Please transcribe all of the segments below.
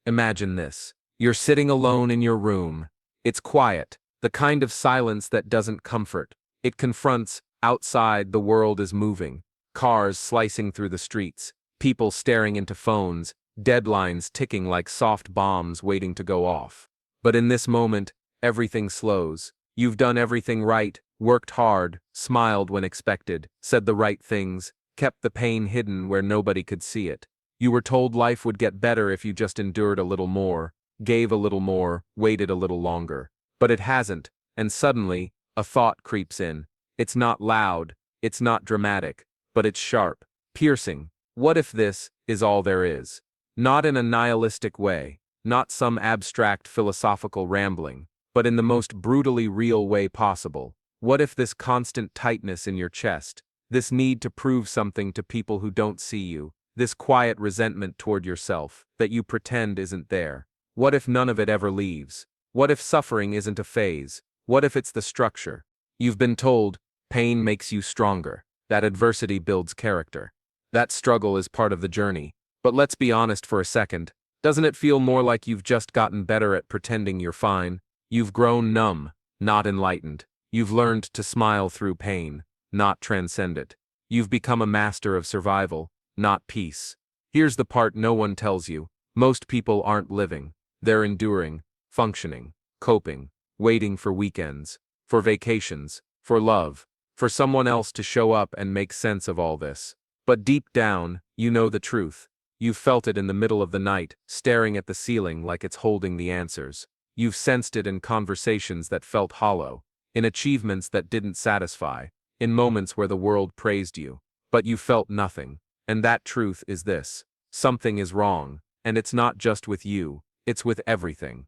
Imagine this. You're sitting alone in your room. It's quiet, the kind of silence that doesn't comfort. It confronts. Outside, the world is moving. Cars slicing through the streets, people staring into phones, deadlines ticking like soft bombs waiting to go off. But in this moment, everything slows. You've done everything right, worked hard, smiled when expected, said the right things, kept the pain hidden where nobody could see it. You were told life would get better if you just endured a little more, gave a little more, waited a little longer. But it hasn't, and suddenly, a thought creeps in. It's not loud, it's not dramatic, but it's sharp, piercing. What if this is all there is? Not in a nihilistic way, not some abstract philosophical rambling, but in the most brutally real way possible. What if this constant tightness in your chest, this need to prove something to people who don't see you, this quiet resentment toward yourself that you pretend isn't there? What if none of it ever leaves? What if suffering isn't a phase? What if it's the structure? You've been told, pain makes you stronger, that adversity builds character. That struggle is part of the journey. But let's be honest for a second. Doesn't it feel more like you've just gotten better at pretending you're fine? You've grown numb, not enlightened. You've learned to smile through pain, not transcend it. You've become a master of survival, not peace. Here's the part no one tells you. Most people aren't living. They're enduring, functioning, coping, waiting for weekends, for vacations, for love, for someone else to show up and make sense of all this. But deep down, you know the truth. You've felt it in the middle of the night, staring at the ceiling like it's holding the answers. You've sensed it in conversations that felt hollow, in achievements that didn't satisfy, in moments where the world praised you. But you felt nothing. And that truth is this: something is wrong, and it's not just with you, it's with everything.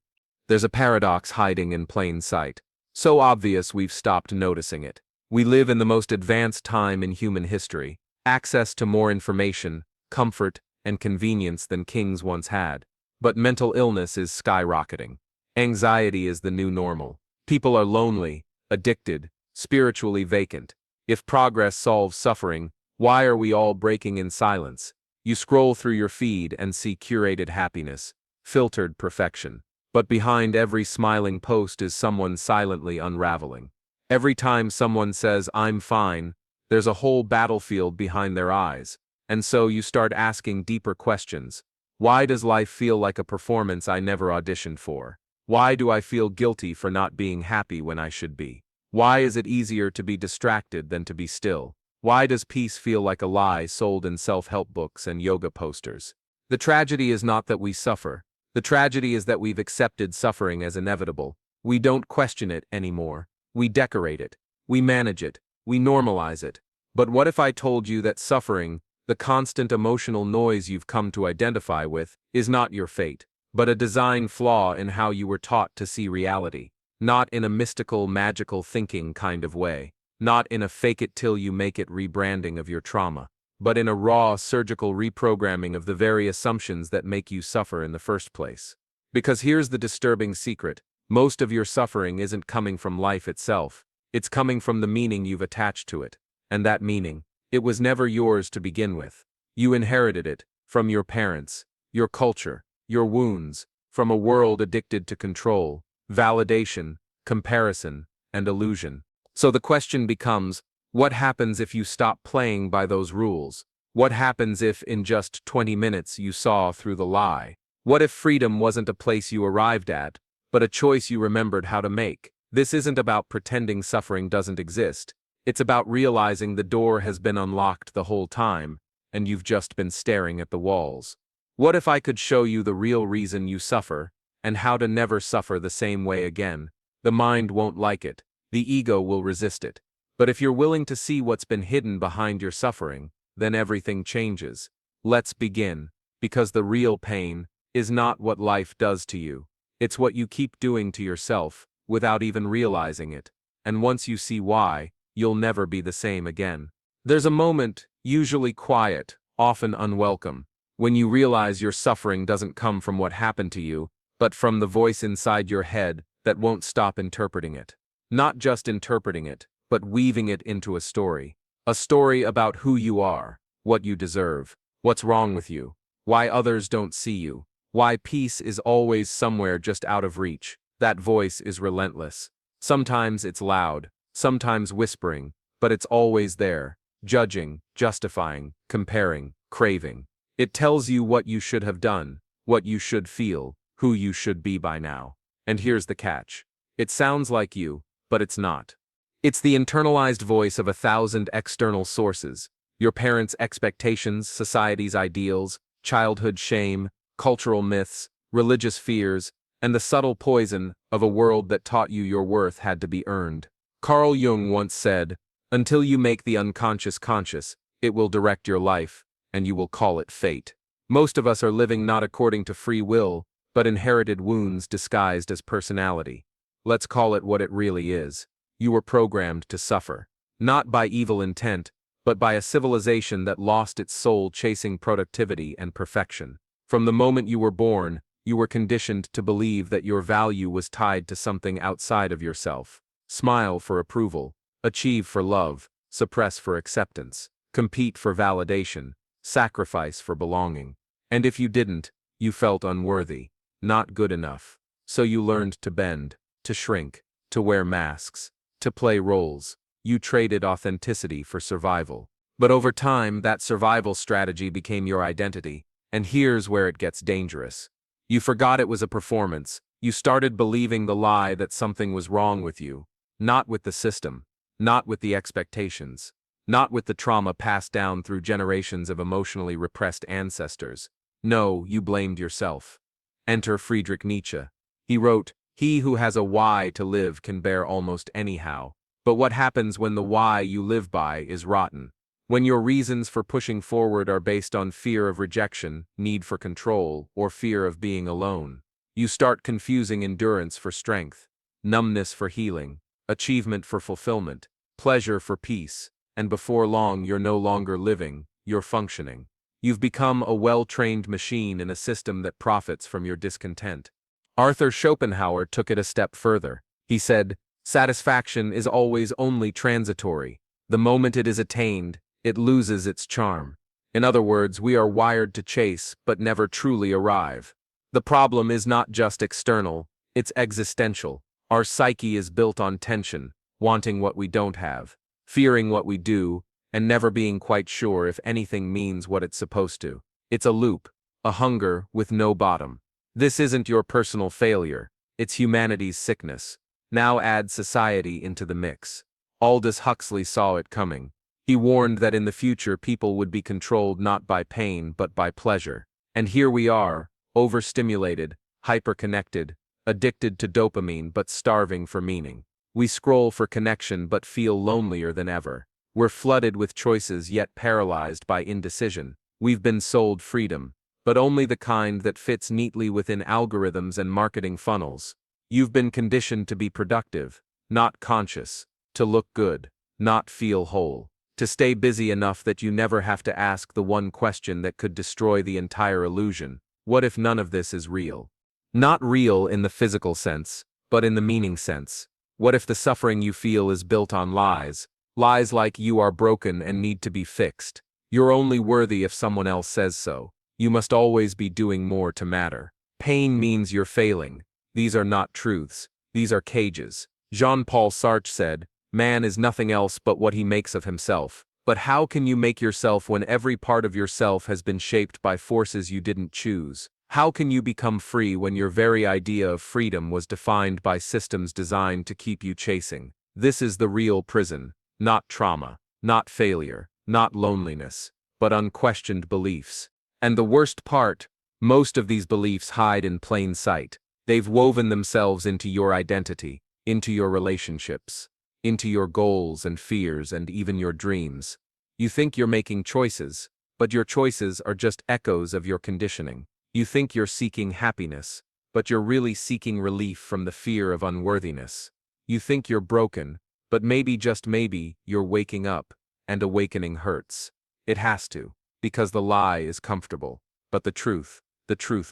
There's a paradox hiding in plain sight, so obvious we've stopped noticing it. We live in the most advanced time in human history, access to more information, comfort, and convenience than kings once had. But mental illness is skyrocketing. Anxiety is the new normal. People are lonely, addicted, spiritually vacant. If progress solves suffering, why are we all breaking in silence? You scroll through your feed and see curated happiness, filtered perfection. But behind every smiling post is someone silently unraveling. Every time someone says, "I'm fine," there's a whole battlefield behind their eyes. And so you start asking deeper questions. Why does life feel like a performance I never auditioned for? Why do I feel guilty for not being happy when I should be? Why is it easier to be distracted than to be still? Why does peace feel like a lie sold in self-help books and yoga posters? The tragedy is not that we suffer. The tragedy is that we've accepted suffering as inevitable. We don't question it anymore. We decorate it. We manage it. We normalize it. But what if I told you that suffering, the constant emotional noise you've come to identify with, is not your fate, but a design flaw in how you were taught to see reality? Not in a mystical, magical thinking kind of way. Not in a fake-it-till-you-make-it rebranding of your trauma, but in a raw, surgical reprogramming of the very assumptions that make you suffer in the first place. Because here's the disturbing secret: most of your suffering isn't coming from life itself, it's coming from the meaning you've attached to it. And that meaning, it was never yours to begin with. You inherited it from your parents, your culture, your wounds, from a world addicted to control, validation, comparison, and illusion. So the question becomes, what happens if you stop playing by those rules? What happens if, in just 20 minutes, you saw through the lie? What if freedom wasn't a place you arrived at, but a choice you remembered how to make? This isn't about pretending suffering doesn't exist. It's about realizing the door has been unlocked the whole time, and you've just been staring at the walls. What if I could show you the real reason you suffer, and how to never suffer the same way again? The mind won't like it. The ego will resist it. But if you're willing to see what's been hidden behind your suffering, then everything changes. Let's begin, because the real pain is not what life does to you. It's what you keep doing to yourself, without even realizing it. And once you see why, you'll never be the same again. There's a moment, usually quiet, often unwelcome, when you realize your suffering doesn't come from what happened to you, but from the voice inside your head that won't stop interpreting it. Not just interpreting it, but weaving it into a story. A story about who you are, what you deserve, what's wrong with you, why others don't see you, Why peace is always somewhere just out of reach. That voice is relentless. Sometimes it's loud, sometimes whispering, but it's always there, judging, justifying, comparing, craving. It tells you what you should have done, what you should feel, who you should be by now. And here's the catch. It sounds like you, but it's not. It's the internalized voice of 1,000 external sources. Your parents' expectations, society's ideals, childhood shame, cultural myths, religious fears, and the subtle poison of a world that taught you your worth had to be earned. Carl Jung once said, "Until you make the unconscious conscious, it will direct your life, and you will call it fate." Most of us are living not according to free will, but inherited wounds disguised as personality. Let's call it what it really is. You were programmed to suffer, not by evil intent, but by a civilization that lost its soul chasing productivity and perfection. From the moment you were born, you were conditioned to believe that your value was tied to something outside of yourself. Smile for approval, achieve for love, suppress for acceptance, compete for validation, sacrifice for belonging. And if you didn't, you felt unworthy, not good enough. So you learned to bend, to shrink, to wear masks, to play roles. You traded authenticity for survival. But over time, that survival strategy became your identity. And here's where it gets dangerous. You forgot it was a performance. You started believing the lie that something was wrong with you. Not with the system. Not with the expectations. Not with the trauma passed down through generations of emotionally repressed ancestors. No, you blamed yourself. Enter Friedrich Nietzsche. He wrote, "He who has a why to live can bear almost anyhow." But what happens when the why you live by is rotten? When your reasons for pushing forward are based on fear of rejection, need for control, or fear of being alone. You start confusing endurance for strength, numbness for healing, achievement for fulfillment, pleasure for peace, and before long you're no longer living, you're functioning. You've become a well-trained machine in a system that profits from your discontent. Arthur Schopenhauer took it a step further. He said, "Satisfaction is always only transitory. The moment it is attained, it loses its charm." In other words, we are wired to chase, but never truly arrive. The problem is not just external, it's existential. Our psyche is built on tension, wanting what we don't have, fearing what we do, and never being quite sure if anything means what it's supposed to. It's a loop, a hunger with no bottom. This isn't your personal failure, it's humanity's sickness. Now add society into the mix. Aldous Huxley saw it coming. He warned that in the future people would be controlled not by pain but by pleasure. And here we are, overstimulated, hyperconnected, addicted to dopamine but starving for meaning. We scroll for connection but feel lonelier than ever. We're flooded with choices yet paralyzed by indecision. We've been sold freedom, but only the kind that fits neatly within algorithms and marketing funnels. You've been conditioned to be productive, not conscious, to look good, not feel whole, to stay busy enough that you never have to ask the one question that could destroy the entire illusion. What if none of this is real? Not real in the physical sense, but in the meaning sense. What if the suffering you feel is built on lies? Lies like you are broken and need to be fixed. You're only worthy if someone else says so. You must always be doing more to matter. Pain means you're failing. These are not truths. These are cages. Jean-Paul Sartre said, "Man is nothing else but what he makes of himself." But how can you make yourself when every part of yourself has been shaped by forces you didn't choose? How can you become free when your very idea of freedom was defined by systems designed to keep you chasing? This is the real prison, not trauma, not failure, not loneliness, but unquestioned beliefs. And the worst part, most of these beliefs hide in plain sight. They've woven themselves into your identity, into your relationships, into your goals and fears and even your dreams. You think you're making choices, but your choices are just echoes of your conditioning. You think you're seeking happiness, but you're really seeking relief from the fear of unworthiness. You think you're broken, but maybe, just maybe, you're waking up, and awakening hurts. It has to, because the lie is comfortable, but the truth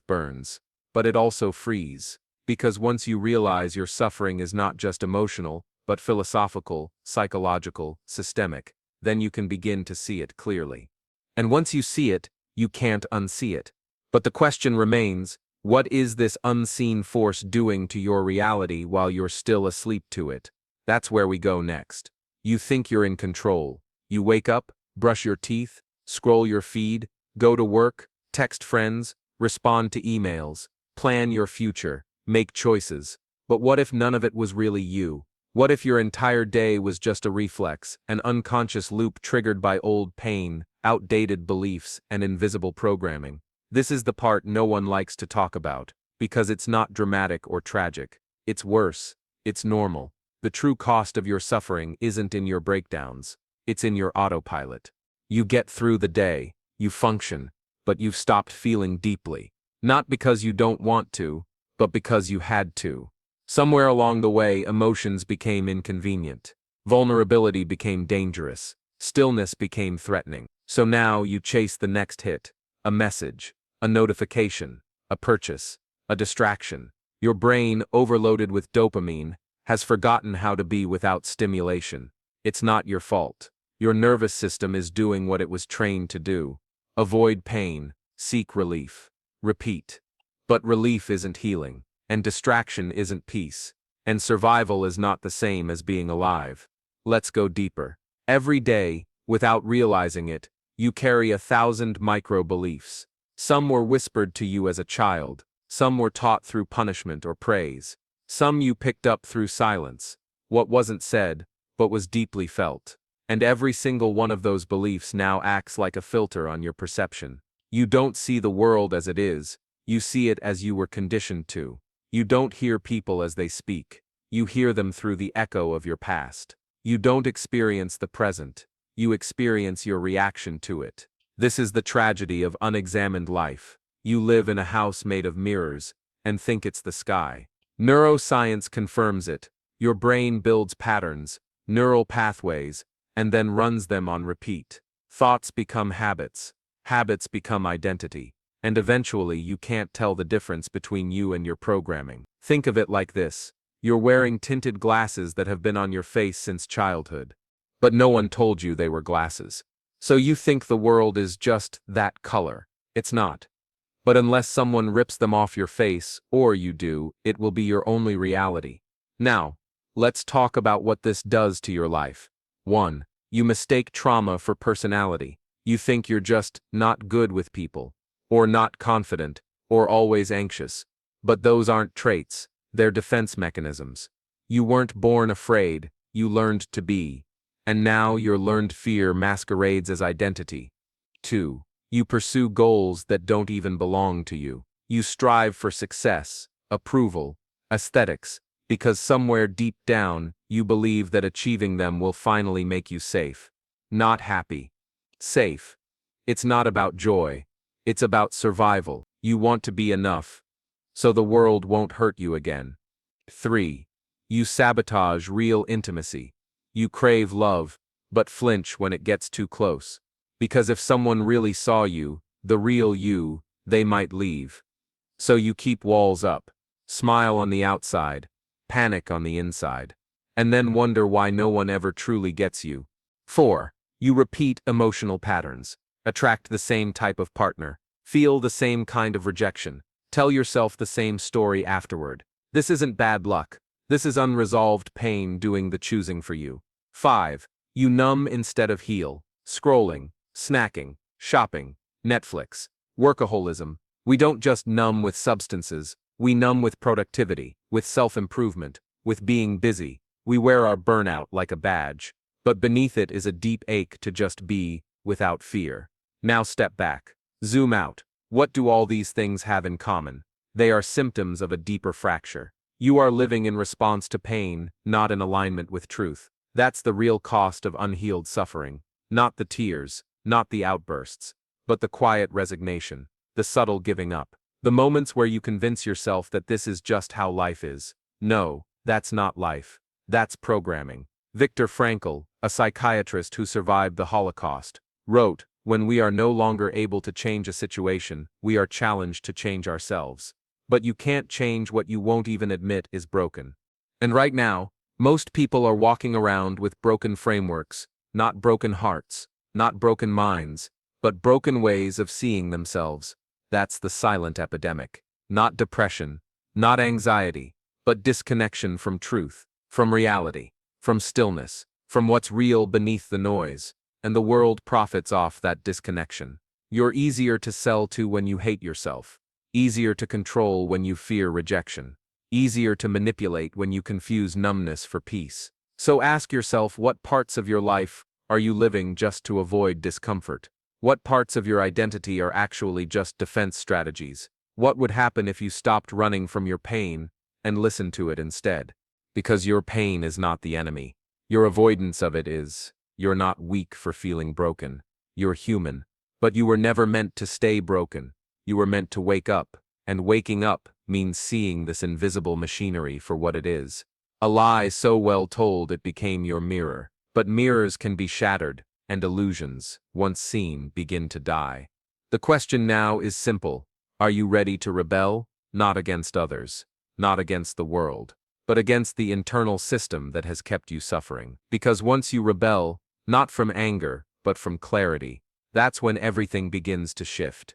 burns. But it also frees, because once you realize your suffering is not just emotional, but philosophical, psychological, systemic, then you can begin to see it clearly. And once you see it, you can't unsee it. But the question remains, What is this unseen force doing to your reality while you're still asleep to it? That's where we go next. You think you're in control. You wake up, brush your teeth, scroll your feed, go to work, text friends, respond to emails, plan your future, make choices. But what if none of it was really you? What if your entire day was just a reflex, an unconscious loop triggered by old pain, outdated beliefs, and invisible programming? This is the part no one likes to talk about, because it's not dramatic or tragic. It's worse. It's normal. The true cost of your suffering isn't in your breakdowns. It's in your autopilot. You get through the day, you function, but you've stopped feeling deeply. Not because you don't want to, but because you had to. Somewhere along the way, emotions became inconvenient. Vulnerability became dangerous. Stillness became threatening. So now you chase the next hit, a message, a notification, a purchase, a distraction. Your brain, overloaded with dopamine, has forgotten how to be without stimulation. It's not your fault. Your nervous system is doing what it was trained to do. Avoid pain, seek relief. Repeat. But relief isn't healing, and distraction isn't peace, and survival is not the same as being alive. Let's go deeper. Every day, without realizing it, you carry 1,000 micro-beliefs. Some were whispered to you as a child, some were taught through punishment or praise, some you picked up through silence, what wasn't said, but was deeply felt. And every single one of those beliefs now acts like a filter on your perception. You don't see the world as it is, you see it as you were conditioned to. You don't hear people as they speak, you hear them through the echo of your past. You don't experience the present, you experience your reaction to it. This is the tragedy of unexamined life. You live in a house made of mirrors, and think it's the sky. Neuroscience confirms it. Your brain builds patterns, neural pathways, and then runs them on repeat. Thoughts become habits, habits become identity, and eventually you can't tell the difference between you and your programming. Think of it like this. You're wearing tinted glasses that have been on your face since childhood. But no one told you they were glasses. So you think the world is just that color. It's not. But unless someone rips them off your face, or you do, it will be your only reality. Now, let's talk about what this does to your life. 1. You mistake trauma for personality. You think you're just not good with people, or not confident, or always anxious. But those aren't traits, they're defense mechanisms. You weren't born afraid, you learned to be. And now your learned fear masquerades as identity. 2. You pursue goals that don't even belong to you. You strive for success, approval, aesthetics, because somewhere deep down, you believe that achieving them will finally make you safe. Not happy. Safe. It's not about joy. It's about survival. You want to be enough, so the world won't hurt you again. 3. You sabotage real intimacy. You crave love, but flinch when it gets too close. Because if someone really saw you, the real you, they might leave. So you keep walls up, smile on the outside, panic on the inside, and then wonder why no one ever truly gets you. 4. You repeat emotional patterns, attract the same type of partner, feel the same kind of rejection, tell yourself the same story afterward. This isn't bad luck. This is unresolved pain doing the choosing for you. 5. You numb instead of heal, scrolling, snacking, shopping, Netflix, workaholism. We don't just numb with substances, we numb with productivity, with self-improvement, with being busy. We wear our burnout like a badge, but beneath it is a deep ache to just be, without fear. Now step back. Zoom out. What do all these things have in common? They are symptoms of a deeper fracture. You are living in response to pain, not in alignment with truth. That's the real cost of unhealed suffering. Not the tears, not the outbursts, but the quiet resignation, the subtle giving up. The moments where you convince yourself that this is just how life is. No, that's not life. That's programming. Viktor Frankl, a psychiatrist who survived the Holocaust, wrote, "When we are no longer able to change a situation, we are challenged to change ourselves. But you can't change what you won't even admit is broken." And right now, most people are walking around with broken frameworks, not broken hearts, not broken minds, but broken ways of seeing themselves. That's the silent epidemic. not depression, not anxiety, but disconnection from truth, from reality, from stillness, from what's real beneath the noise, and the world profits off that disconnection. You're easier to sell to when you hate yourself, easier to control when you fear rejection, easier to manipulate when you confuse numbness for peace. So ask yourself, what parts of your life are you living just to avoid discomfort? What parts of your identity are actually just defense strategies? What would happen if you stopped running from your pain and listened to it instead? Because your pain is not the enemy. Your avoidance of it is. You're not weak for feeling broken. You're human. But you were never meant to stay broken. You were meant to wake up. And waking up means seeing this invisible machinery for what it is. A lie so well told it became your mirror. But mirrors can be shattered, and illusions, once seen, begin to die. The question now is simple. Are you ready to rebel? Not against others, not against the world, but against the internal system that has kept you suffering. Because once you rebel, not from anger, but from clarity, that's when everything begins to shift.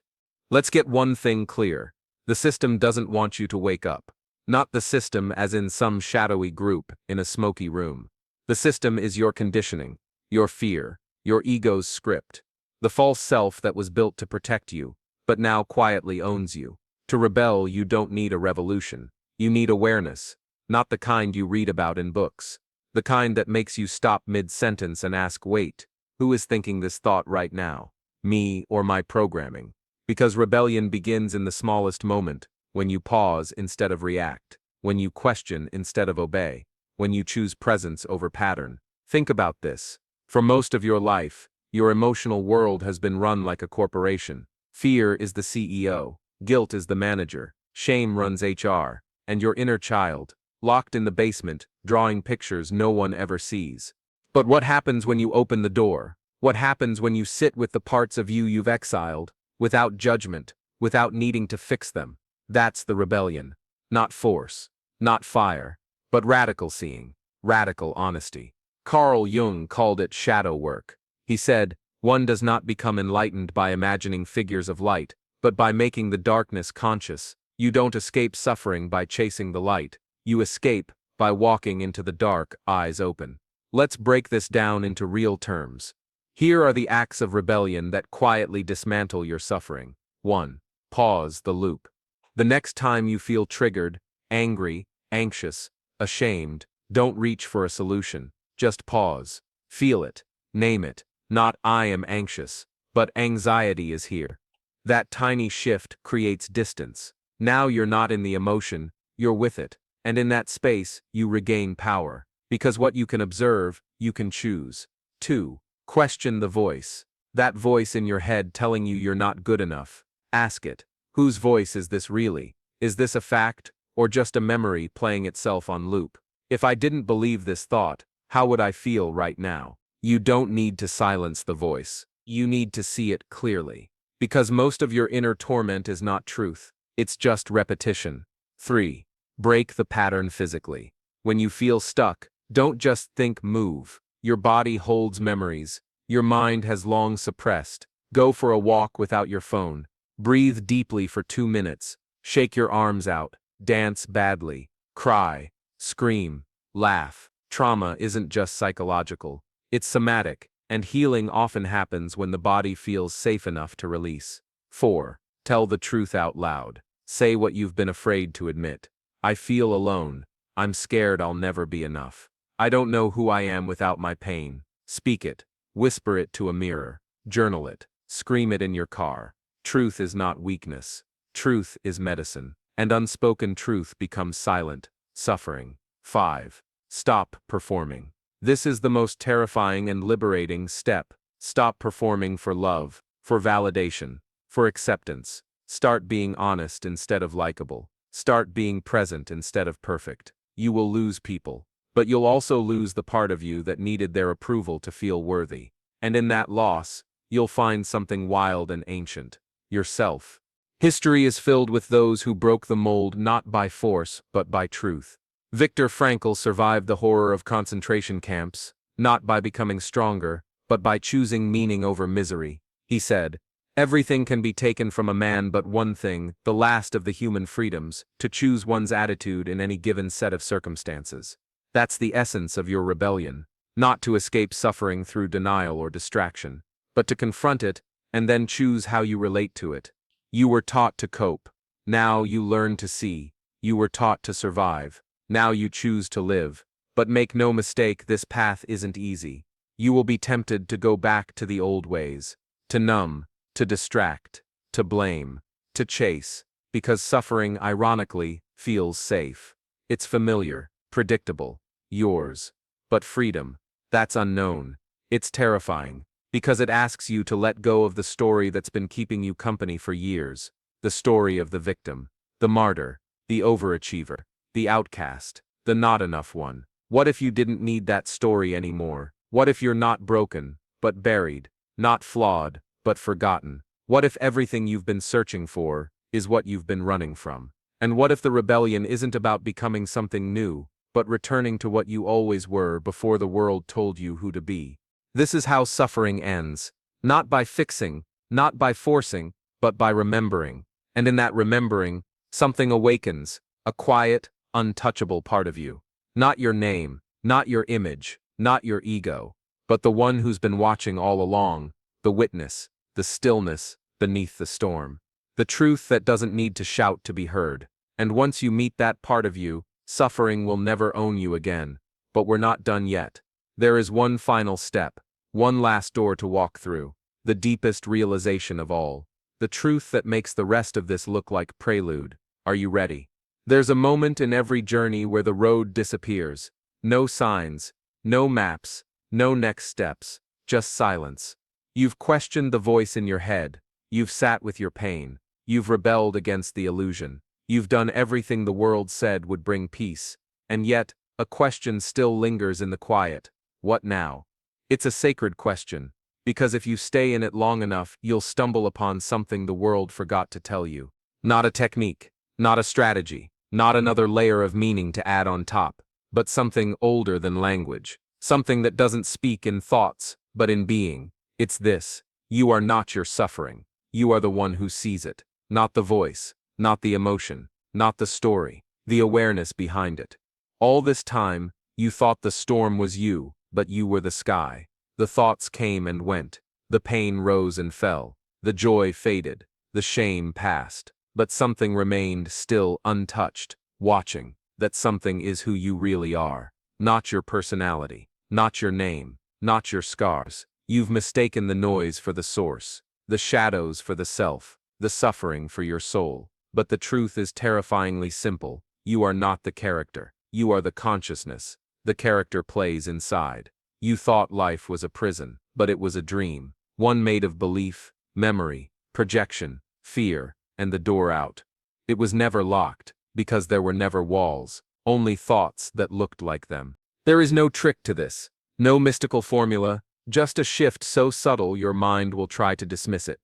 Let's get one thing clear. The system doesn't want you to wake up. Not the system as in some shadowy group in a smoky room. The system is your conditioning, your fear, your ego's script, the false self that was built to protect you, but now quietly owns you. To rebel, you don't need a revolution. You need awareness, not the kind you read about in books. The kind that makes you stop mid-sentence and ask, wait, who is thinking this thought right now? Me or my programming? Because rebellion begins in the smallest moment, when you pause instead of react, when you question instead of obey, when you choose presence over pattern. Think about this. For most of your life, your emotional world has been run like a corporation. Fear is the CEO, guilt is the manager, shame runs HR, and your inner child, locked in the basement, drawing pictures no one ever sees. But what happens when you open the door? What happens when you sit with the parts of you you've exiled, without judgment, without needing to fix them? That's the rebellion. Not force, not fire, but radical seeing, radical honesty. Carl Jung called it shadow work. He said, one does not become enlightened by imagining figures of light, but by making the darkness conscious. You don't escape suffering by chasing the light. You escape by walking into the dark, eyes open. Let's break this down into real terms. Here are the acts of rebellion that quietly dismantle your suffering. 1. Pause the loop. The next time you feel triggered, angry, anxious, ashamed, don't reach for a solution. Just pause. Feel it. Name it. Not I am anxious, but anxiety is here. That tiny shift creates distance. Now you're not in the emotion, you're with it. And in that space, you regain power. Because what you can observe, you can choose. 2. Question the voice. That voice in your head telling you you're not good enough. Ask it. Whose voice is this really? Is this a fact, or just a memory playing itself on loop? If I didn't believe this thought, how would I feel right now? You don't need to silence the voice. You need to see it clearly. Because most of your inner torment is not truth. It's just repetition. 3. Break the pattern physically. When you feel stuck, don't just think, move. Your body holds memories. Your mind has long suppressed. Go for a walk without your phone. Breathe deeply for 2 minutes. Shake your arms out. Dance badly. Cry. Scream. Laugh. Trauma isn't just psychological. It's somatic, and healing often happens when the body feels safe enough to release. 4. Tell the truth out loud. Say what you've been afraid to admit. I feel alone. I'm scared I'll never be enough. I don't know who I am without my pain. Speak it. Whisper it to a mirror. Journal it. Scream it in your car. Truth is not weakness. Truth is medicine. And unspoken truth becomes silent, suffering. 5. Stop performing. This is the most terrifying and liberating step. Stop performing for love, for validation, for acceptance. Start being honest instead of likable. Start being present instead of perfect. You will lose people, but you'll also lose the part of you that needed their approval to feel worthy. And in that loss, you'll find something wild and ancient. Yourself. History is filled with those who broke the mold not by force, but by truth. Viktor Frankl survived the horror of concentration camps, not by becoming stronger, but by choosing meaning over misery. He said, Everything can be taken from a man but one thing, the last of the human freedoms, to choose one's attitude in any given set of circumstances. That's the essence of your rebellion, not to escape suffering through denial or distraction, but to confront it and then choose how you relate to it. You were taught to cope. Now you learn to see. You were taught to survive. Now you choose to live. But make no mistake, this path isn't easy. You will be tempted to go back to the old ways, to numb, to distract, to blame, to chase, because suffering, ironically, feels safe. It's familiar, predictable, yours. But freedom, that's unknown. It's terrifying, because it asks you to let go of the story that's been keeping you company for years. The story of the victim, the martyr, the overachiever, the outcast, the not enough one. What if you didn't need that story anymore? What if you're not broken, but buried, not flawed, but forgotten? What if everything you've been searching for is what you've been running from? And what if the rebellion isn't about becoming something new, but returning to what you always were before the world told you who to be? This is how suffering ends. Not by fixing, not by forcing, but by remembering. And in that remembering, something awakens, a quiet, untouchable part of you. Not your name, not your image, not your ego, but the one who's been watching all along, the witness, the stillness beneath the storm. The truth that doesn't need to shout to be heard. And once you meet that part of you, suffering will never own you again. But we're not done yet. There is one final step, one last door to walk through, the deepest realization of all. The truth that makes the rest of this look like prelude. Are you ready? There's a moment in every journey where the road disappears. No signs, no maps, no next steps, just silence. You've questioned the voice in your head. You've sat with your pain. You've rebelled against the illusion. You've done everything the world said would bring peace. And yet, a question still lingers in the quiet. What now? It's a sacred question, because if you stay in it long enough, you'll stumble upon something the world forgot to tell you. Not a technique, not a strategy, not another layer of meaning to add on top, but something older than language, something that doesn't speak in thoughts, but in being. It's this: you are not your suffering. You are the one who sees it, not the voice, not the emotion, not the story, the awareness behind it. All this time, you thought the storm was you, but you were the sky. The thoughts came and went, the pain rose and fell, the joy faded, the shame passed, but something remained still untouched, watching. That something is who you really are, not your personality, not your name, not your scars. You've mistaken the noise for the source, the shadows for the self, the suffering for your soul. But the truth is terrifyingly simple. You are not the character. You are the consciousness. The character plays inside. You thought life was a prison, but it was a dream. One made of belief, memory, projection, fear, and the door out. It was never locked, because there were never walls, only thoughts that looked like them. There is no trick to this, no mystical formula, just a shift so subtle your mind will try to dismiss it.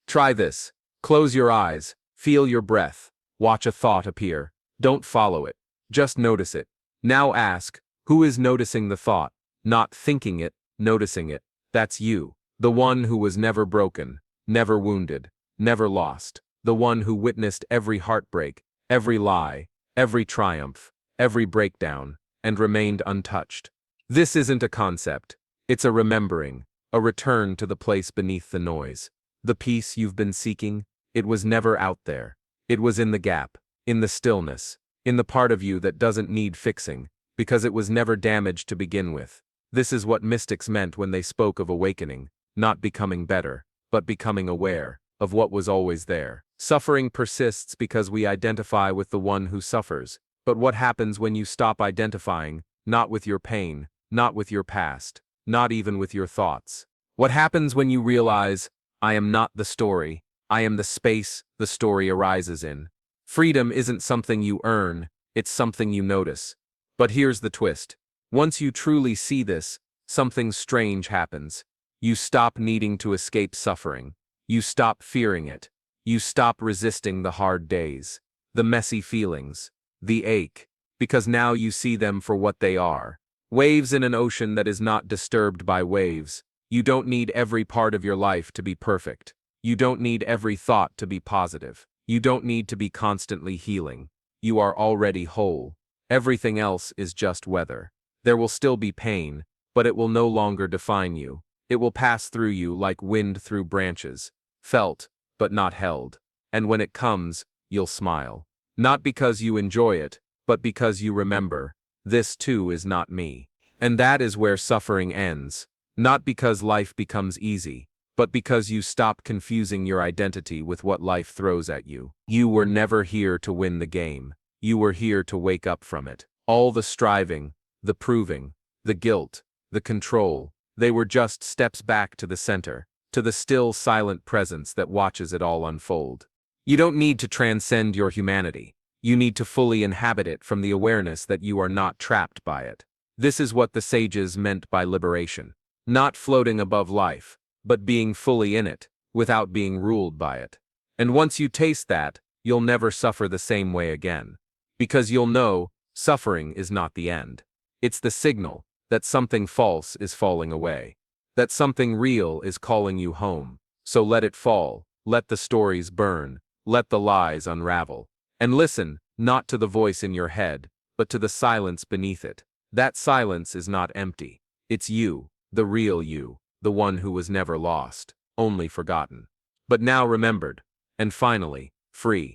Try this. Close your eyes, feel your breath, watch a thought appear. Don't follow it, just notice it. Now ask, who is noticing the thought? Not thinking it, noticing it. That's you, the one who was never broken, never wounded, never lost, the one who witnessed every heartbreak, every lie, every triumph, every breakdown, and remained untouched. This isn't a concept. It's a remembering, a return to the place beneath the noise. The peace you've been seeking, it was never out there. It was in the gap, in the stillness, in the part of you that doesn't need fixing, because it was never damaged to begin with. This is what mystics meant when they spoke of awakening, not becoming better, but becoming aware of what was always there. Suffering persists because we identify with the one who suffers. But what happens when you stop identifying, not with your pain, not with your past, not even with your thoughts? What happens when you realize, I am not the story, I am the space the story arises in? Freedom isn't something you earn, it's something you notice. But here's the twist. Once you truly see this, something strange happens. You stop needing to escape suffering. You stop fearing it. You stop resisting the hard days, the messy feelings, the ache, because now you see them for what they are. Waves in an ocean that is not disturbed by waves. You don't need every part of your life to be perfect. You don't need every thought to be positive. You don't need to be constantly healing. You are already whole. Everything else is just weather. There will still be pain, but it will no longer define you. It will pass through you like wind through branches, felt, but not held. And when it comes, you'll smile. Not because you enjoy it, but because you remember, this too is not me. And that is where suffering ends. Not because life becomes easy, but because you stop confusing your identity with what life throws at you. You were never here to win the game. You were here to wake up from it. All the striving, the proving, the guilt, the control, they were just steps back to the center, to the still silent presence that watches it all unfold. You don't need to transcend your humanity. You need to fully inhabit it from the awareness that you are not trapped by it. This is what the sages meant by liberation. Not floating above life, but being fully in it, without being ruled by it. And once you taste that, you'll never suffer the same way again. Because you'll know, suffering is not the end. It's the signal that something false is falling away. That something real is calling you home. So let it fall, let the stories burn, let the lies unravel. And listen, not to the voice in your head, but to the silence beneath it. That silence is not empty. It's you, the real you, the one who was never lost, only forgotten. But now remembered, and finally, free.